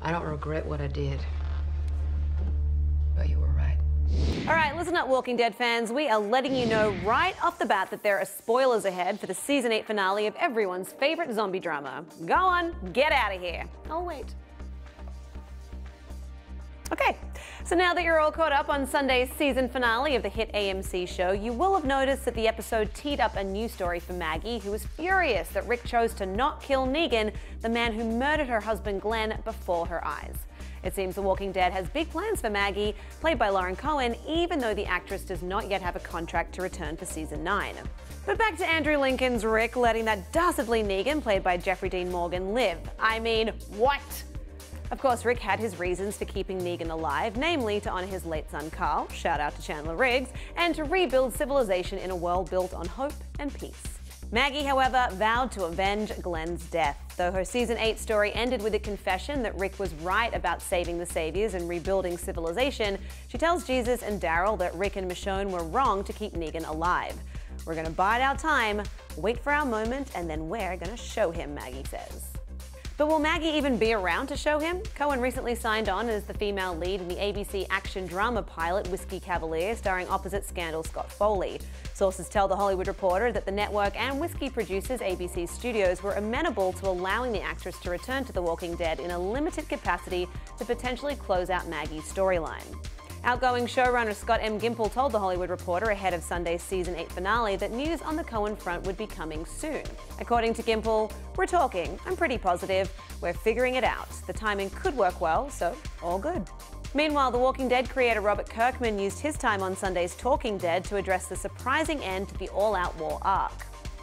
I don't regret what I did. But you were right. All right, listen up, Walking Dead fans. We are letting you know right off the bat that there are spoilers ahead for the Season 8 finale of everyone's favourite zombie drama. Go on, get out of here. I'll wait. Okay, so now that you're all caught up on Sunday's season finale of the hit AMC show, you will have noticed that the episode teed up a new story for Maggie, who was furious that Rick chose to not kill Negan, the man who murdered her husband Glenn before her eyes. It seems The Walking Dead has big plans for Maggie, played by Lauren Cohan, even though the actress does not yet have a contract to return for Season 9. But back to Andrew Lincoln's Rick letting that dastardly Negan, played by Jeffrey Dean Morgan, live. I mean, what? Of course, Rick had his reasons for keeping Negan alive, namely to honour his late son Carl, shout out to Chandler Riggs, and to rebuild civilization in a world built on hope and peace. Maggie, however, vowed to avenge Glenn's death. Though her Season 8 story ended with a confession that Rick was right about saving the Saviors and rebuilding civilization, she tells Jesus and Daryl that Rick and Michonne were wrong to keep Negan alive. We're going to bide our time, wait for our moment, and then we're going to show him, Maggie says. But will Maggie even be around to show him? Cohan recently signed on as the female lead in the ABC action drama pilot Whiskey Cavalier, starring opposite Scandal Scott Foley. Sources tell The Hollywood Reporter that the network and Whiskey producers ABC Studios were amenable to allowing the actress to return to The Walking Dead in a limited capacity to potentially close out Maggie's storyline. Outgoing showrunner Scott M. Gimple told The Hollywood Reporter ahead of Sunday's Season 8 finale that news on the Cohan front would be coming soon. According to Gimple, "We're talking. I'm pretty positive. We're figuring it out. The timing could work well, so all good." Meanwhile, The Walking Dead creator Robert Kirkman used his time on Sunday's Talking Dead to address the surprising end to the all-out war arc.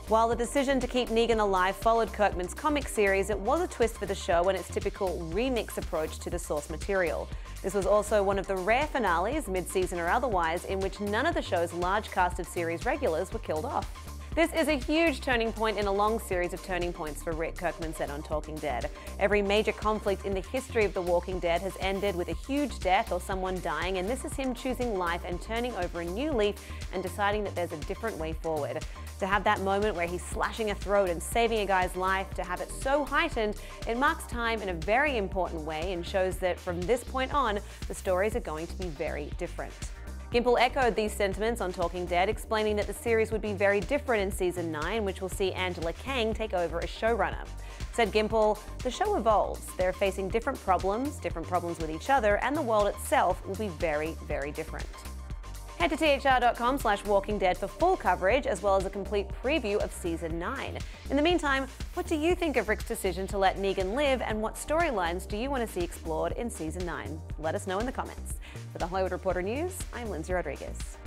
While the decision to keep Negan alive followed Kirkman's comic series, it was a twist for the show and its typical remix approach to the source material. This was also one of the rare finales, mid-season or otherwise, in which none of the show's large cast of series regulars were killed off. "This is a huge turning point in a long series of turning points for Rick," Kirkman said on Talking Dead. "Every major conflict in the history of The Walking Dead has ended with a huge death or someone dying, and this is him choosing life and turning over a new leaf and deciding that there's a different way forward. To have that moment where he's slashing a throat and saving a guy's life, to have it so heightened, it marks time in a very important way and shows that from this point on, the stories are going to be very different." Gimple echoed these sentiments on Talking Dead, explaining that the series would be very different in Season 9, which will see Angela Kang take over as showrunner. Said Gimple, "The show evolves. They're facing different problems with each other, and the world itself will be very, very different." Head to thr.com/walkingdead for full coverage, as well as a complete preview of Season 9. In the meantime, what do you think of Rick's decision to let Negan live, and what storylines do you want to see explored in Season 9? Let us know in the comments. For The Hollywood Reporter News, I'm Lindsay Rodriguez.